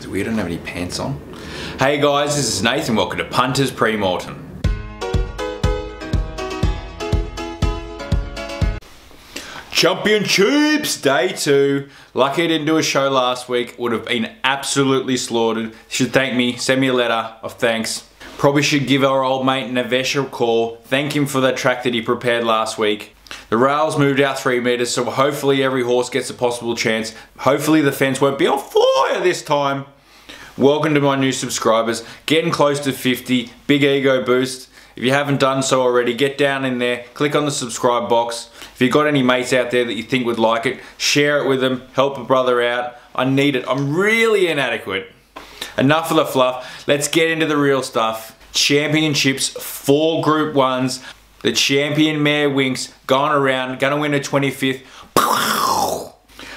weird, I don't have any pants on. Hey guys, this is Nath and welcome to Punters pre-Mortem. Championships Day 2. Lucky I didn't do a show last week. Would have been absolutely slaughtered. Should thank me, send me a letter of thanks. Probably should give our old mate Navesh a call. Thank him for that track that he prepared last week. The rails moved out 3 meters, so hopefully every horse gets a possible chance. Hopefully the fence won't be on fire this time. Welcome to my new subscribers. Getting close to 50. Big ego boost. If you haven't done so already, get down in there, click on the subscribe box. If you've got any mates out there that you think would like it, share it with them, help a brother out. I need it. I'm really inadequate. Enough of the fluff. Let's get into the real stuff. Championships, 4 Group 1s. The champion mare Winx going around, gonna win her 25th.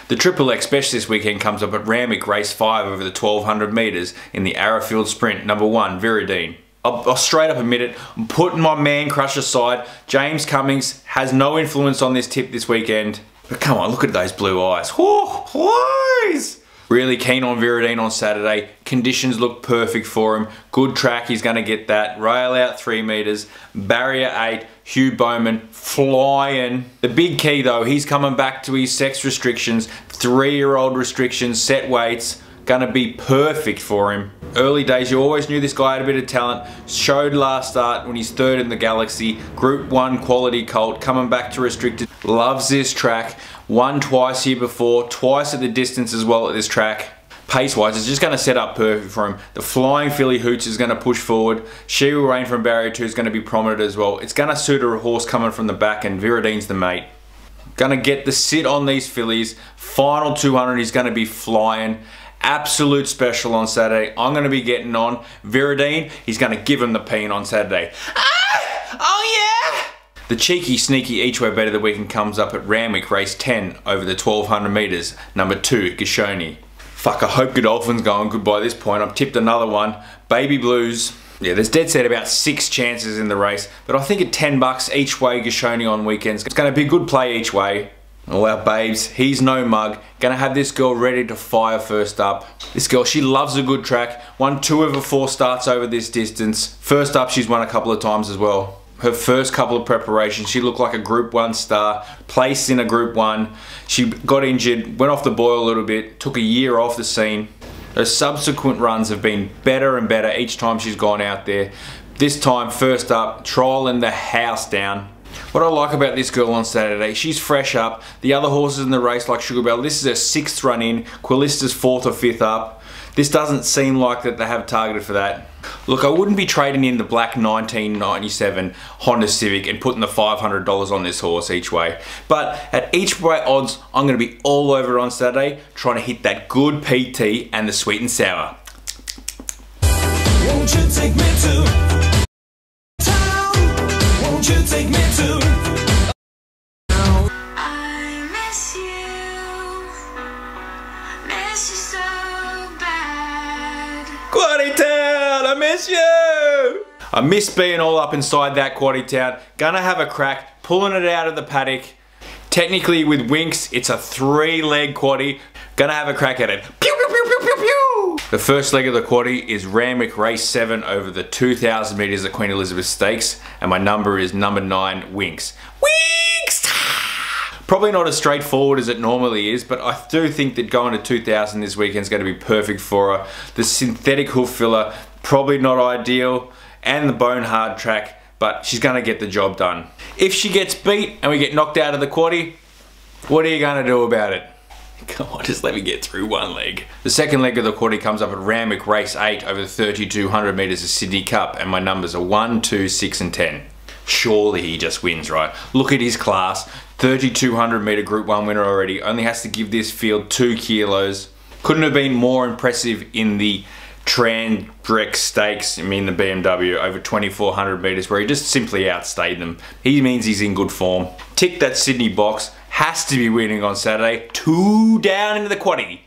The XXX Special this weekend comes up at Randwick race 5 over the 1200 meters in the Arrowfield Sprint. Number 1, Viridine. I'll straight up admit it, I'm putting my man crush aside. James Cummings has no influence on this tip this weekend. But come on, look at those blue eyes. Oh, please! Really keen on Viridine on Saturday. Conditions look perfect for him. Good track, he's going to get that. Rail out 3 meters. Barrier 8, Hugh Bowman flying. The big key though, he's coming back to his sex restrictions. 3-year-old restrictions, set weights. Gonna be perfect for him. Early days, you always knew this guy had a bit of talent. Showed last start when he's 3rd in the Galaxy. Group 1 quality colt, coming back to restricted. Loves this track. Won twice here before, twice at the distance as well at this track. Pace-wise, it's just gonna set up perfect for him. The flying filly Hooch is gonna push forward. She Will Reign from barrier 2 is gonna be prominent as well. It's gonna suit a horse coming from the back, and Viridine's the mate. Gonna get the sit on these fillies. Final 200, he's gonna be flying. Absolute special on Saturday. I'm going to be getting on. Viridine, he's going to give him the peen on Saturday. Ah! Oh yeah! The cheeky, sneaky each way bet of the weekend comes up at Randwick race 10 over the 1200 meters. Number 2, Ghisoni. Fuck, I hope Godolphin's going good by this point. I've tipped another one. Baby Blues. Yeah, there's dead set about 6 chances in the race, but I think at $10 each way Ghisoni on weekends, it's going to be a good play each way. All our babes, he's no mug. Gonna have this girl ready to fire first up. This girl, she loves a good track. Won 2 of her 4 starts over this distance. First up, she's won a couple of times as well. Her first couple of preparations, she looked like a Group 1 star. Placed in a Group 1. She got injured, went off the boil a little bit, took a year off the scene. Her subsequent runs have been better and better each time she's gone out there. This time, first up, trolling the house down. What I like about this girl on Saturday, she's fresh up. The other horses in the race like Sugar Bell, this is her 6th run in. Quillista's 4th or 5th up. This doesn't seem like that they have targeted for that. Look, I wouldn't be trading in the black 1997 Honda Civic and putting the $500 on this horse each way. But at each way odds, I'm going to be all over it on Saturday, trying to hit that good PT and the sweet and sour. Won't you take me to town? Won't you take me to I miss you so bad. Quaddie Town, I miss you! I miss being all up inside that Quaddie Town. Gonna have a crack, pulling it out of the paddock. Technically with Winx, it's a 3-leg Quaddie. Gonna have a crack at it. Pew, pew, pew, pew, pew, pew. The first leg of the Quaddie is Randwick race 7 over the 2000 meters at Queen Elizabeth Stakes, and my number is number 9, Winx. Winx! Probably not as straightforward as it normally is, but I do think that going to 2000 this weekend is going to be perfect for her. The synthetic hoof filler, probably not ideal, and the bone hard track, but she's going to get the job done. If she gets beat and we get knocked out of the Quaddie, what are you going to do about it? Come on, just let me get through one leg. The second leg of the Quaddie comes up at Randwick race 8 over the 3200 meters of Sydney Cup, and my numbers are 1, 2, 6 and 10. Surely he just wins, right? Look at his class. 3200 meter Group 1 winner already. Only has to give this field 2 kilos. Couldn't have been more impressive in the Randwick Stakes, I mean the BMW, over 2400 meters where he just simply outstayed them. He means he's in good form. Tick that Sydney box. Has to be winning on Saturday. 2 down into the Quaddie.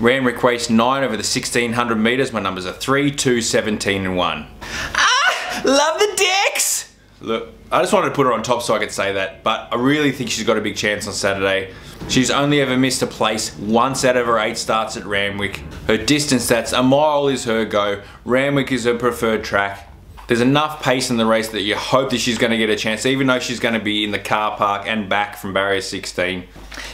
Randwick race 9 over the 1600 meters. My numbers are 3, 2, 17 and 1. Ah! Love the decks! Look, I just wanted to put her on top so I could say that, but I really think she's got a big chance on Saturday. She's only ever missed a place once out of her 8 starts at Randwick. Her distance stats, a mile is her go. Randwick is her preferred track. There's enough pace in the race that you hope that she's going to get a chance, even though she's going to be in the car park and back from barrier 16.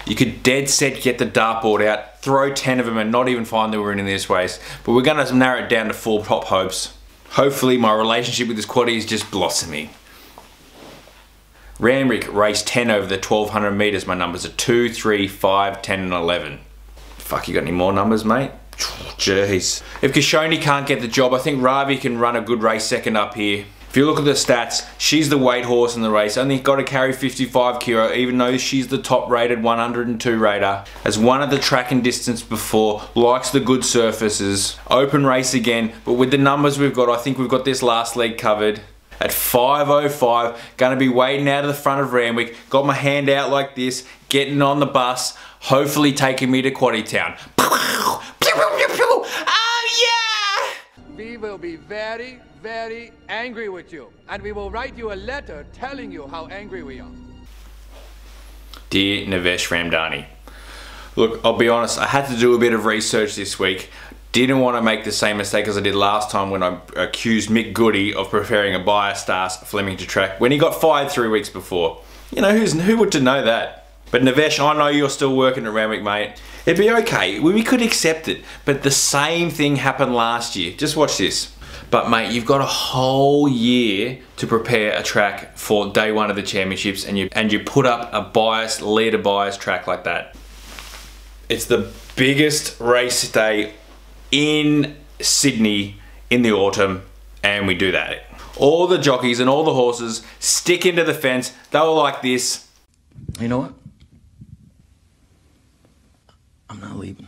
You could dead set get the dartboard out, throw 10 of them and not even find that we're in this race. But we're going to narrow it down to 4 top hopes. Hopefully my relationship with this quaddie is just blossoming. Randwick race 10 over the 1200 metres. My numbers are 2, 3, 5, 10 and 11. Fuck, you got any more numbers, mate? Jeez. If Ghisoni can't get the job, I think Ravi can run a good race second up here. If you look at the stats, she's the weight horse in the race. Only got to carry 55 kilo, even though she's the top rated 102 rater. Has won at the track and distance before, likes the good surfaces. Open race again, but with the numbers we've got, I think we've got this last leg covered. At 5:05, gonna be waiting out of the front of Randwick. Got my hand out like this, getting on the bus, hopefully taking me to Quaddie Town. Oh yeah! We will be very, very angry with you, and we will write you a letter telling you how angry we are. Dear Navesh Ramdani, look, I'll be honest, I had to do a bit of research this week. Didn't want to make the same mistake as I did last time when I accused Mick Goody of preferring a biased ass Fleming to track when he got fired 3 weeks before. You know, who would to know that? But Navesh, I know you're still working at Randwick, mate. It'd be okay, we could accept it, but the same thing happened last year. Just watch this. But mate, you've got a whole year to prepare a track for day 1 of the championships, and you put up a biased, leader biased track like that. It's the biggest race day in Sydney in the autumn, and we do that. All the jockeys and all the horses stick into the fence. They were like this. You know what? I'm not leaving.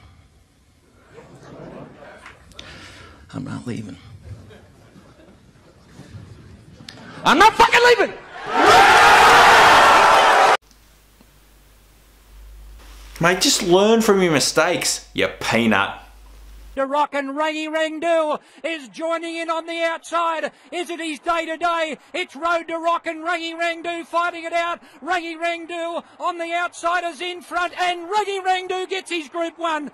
I'm not leaving. I'm not fucking leaving! Mate, just learn from your mistakes, you peanut. The rockin' Rangy Rang Do is joining in on the outside. Is it his day to day? It's road to rockin' Rangy Rang Do fighting it out. Rangy Rang Do on the outside is in front, and Rangy Rang Do gets his Group 1.